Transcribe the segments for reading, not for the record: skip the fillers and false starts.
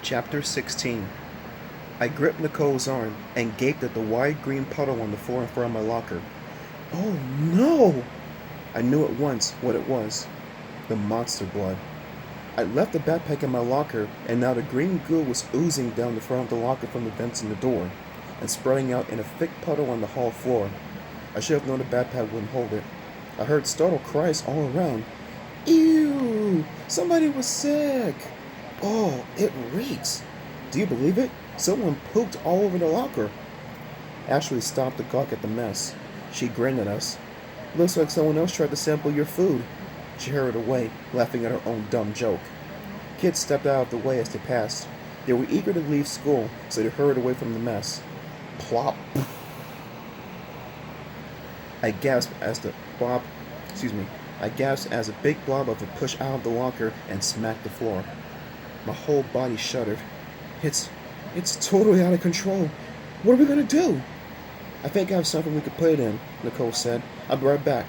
Chapter 16. I gripped Nicole's arm and gaped at the wide green puddle on the floor in front of my locker. Oh no! I knew at once what it was. The monster blood. I left the backpack in my locker, and now the green goo was oozing down the front of the locker from the vents in the door, and spreading out in a thick puddle on the hall floor. I should have known the backpack wouldn't hold it. I heard startled cries all around. Ew! Somebody was sick! Oh, it reeks! Do you believe it? Someone pooped all over the locker. Ashley stopped to gawk at the mess. She grinned at us. Looks like someone else tried to sample your food. She hurried away, laughing at her own dumb joke. Kids stepped out of the way as they passed. They were eager to leave school, so they hurried away from the mess. Plop! I gasped as the blob, I gasped as a big blob of it pushed out of the locker and smacked the floor. My whole body shuddered. It's totally out of control. What are we gonna do? I think I have something we could put it in, Nicole said. I'll be right back.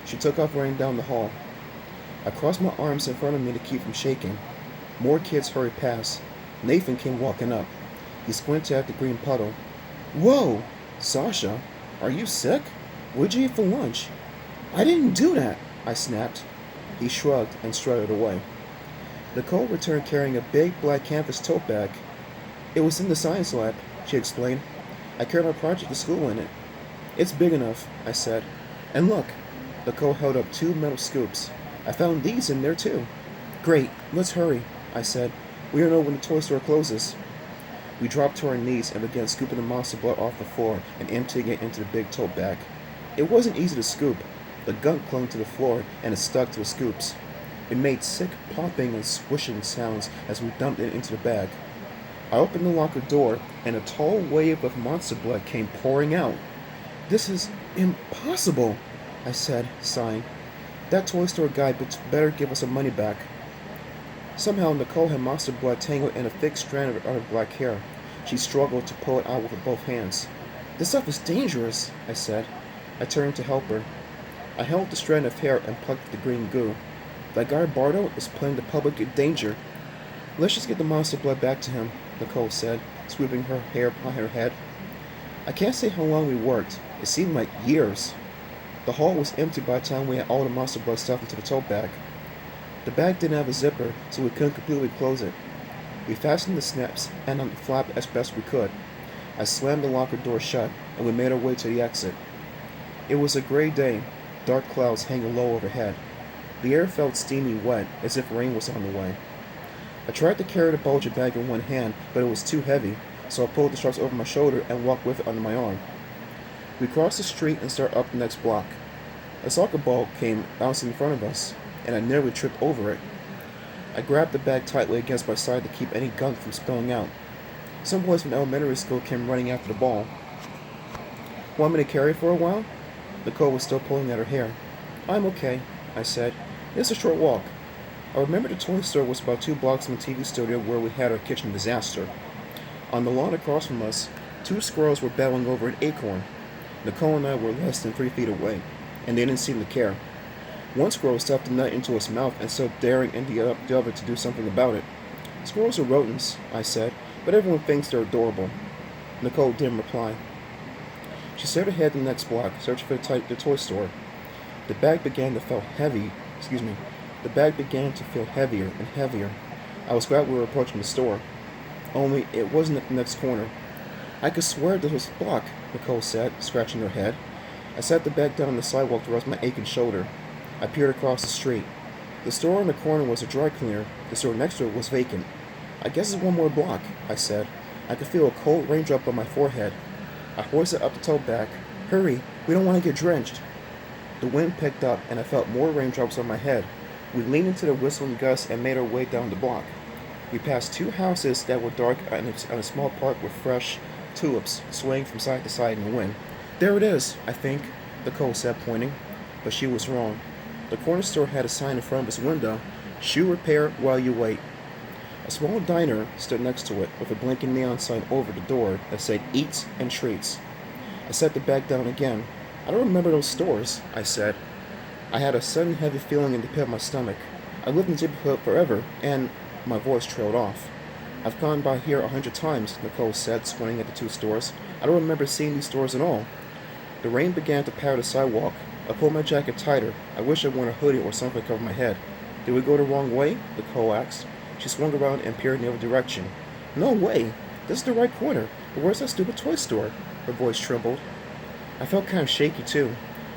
She took off running down the hall. I crossed my arms in front of me to keep from shaking. More kids hurried past. Nathan came walking up. He squinted at the green puddle. Whoa! Sasha, are you sick? What'd you eat for lunch? I didn't do that, I snapped. He shrugged and strutted away. Nicole returned carrying a big black canvas tote bag. It was in the science lab, she explained. I carried my project to school in it. It's big enough, I said. And look, Nicole held up 2 metal scoops. I found these in there too. Great, let's hurry, I said. We don't know when the toy store closes. We dropped to our knees and began scooping the monster blood off the floor and emptying it into the big tote bag. It wasn't easy to scoop. The gunk clung to the floor and it stuck to the scoops. It made sick popping and squishing sounds as we dumped it into the bag. I opened the locker door and a tall wave of monster blood came pouring out. This is impossible, I said, sighing. That toy store guy better give us our money back. Somehow Nicole had monster blood tangled in a thick strand of her black hair. She struggled to pull it out with both hands. This stuff is dangerous, I said. I turned to help her. I held the strand of hair and plucked the green goo. That guy Bardo is putting the public in danger. Let's just get the monster blood back to him, Nicole said, sweeping her hair behind her head. I can't say how long we worked. It seemed like years. The hall was empty by the time we had all the monster blood stuffed into the tote bag. The bag didn't have a zipper, so we couldn't completely close it. We fastened the snaps and on the flap as best we could. I slammed the locker door shut, and we made our way to the exit. It was a gray day, dark clouds hanging low overhead. The air felt steamy wet, as if rain was on the way. I tried to carry the bulgy bag in one hand, but it was too heavy, so I pulled the straps over my shoulder and walked with it under my arm. We crossed the street and started up the next block. A soccer ball came bouncing in front of us, and I nearly tripped over it. I grabbed the bag tightly against my side to keep any gunk from spilling out. Some boys from elementary school came running after the ball. Want me to carry it for a while? Nicole was still pulling at her hair. I'm okay, I said. It's a short walk. I remember the toy store was about 2 blocks from the TV studio where we had our kitchen disaster. On the lawn across from us, 2 squirrels were battling over an acorn. Nicole and I were less than 3 feet away, and they didn't seem to care. One squirrel stuffed a nut into its mouth and still daring the other to do something about it. Squirrels are rodents, I said, but everyone thinks they're adorable. Nicole didn't reply. She stared ahead the next block, searching for the toy store. The bag began to feel heavier and heavier. I was glad we were approaching the store. Only, it wasn't at the next corner. I could swear this was a block, Nicole said, scratching her head. I sat the bag down on the sidewalk to rest my aching shoulder. I peered across the street. The store on the corner was a dry cleaner. The store next to it was vacant. I guess it's one more block, I said. I could feel a cold raindrop on my forehead. I hoisted up the tote bag. Hurry, we don't want to get drenched. The wind picked up, and I felt more raindrops on my head. We leaned into the whistling gusts and made our way down the block. We passed 2 houses that were dark and a small park with fresh tulips swaying from side to side in the wind. There it is, I think, Nicole said, pointing. But she was wrong. The corner store had a sign in front of its window, Shoe repair while you wait. A small diner stood next to it with a blinking neon sign over the door that said Eats and Treats. I set the bag down again. I don't remember those stores, I said. I had a sudden heavy feeling in the pit of my stomach. I lived in the neighborhood forever, and my voice trailed off. I've gone by here 100 times, Nicole said, squinting at the two stores. I don't remember seeing these stores at all. The rain began to patter the sidewalk. I pulled my jacket tighter. I wish I'd worn a hoodie or something to cover my head. Did we go the wrong way? Nicole asked. She swung around and peered in the other direction. No way. This is the right corner. But where's that stupid toy store? Her voice trembled. I felt kind of shaky, too.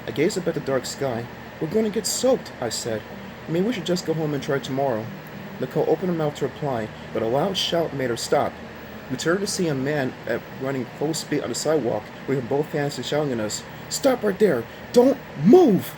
I gazed up at the dark sky. We're going to get soaked, I said. Maybe we should just go home and try tomorrow. Nicole opened her mouth to reply, but a loud shout made her stop. We turned to see a man running full speed on the sidewalk, waving both hands and shouting at us, Stop right there! Don't move!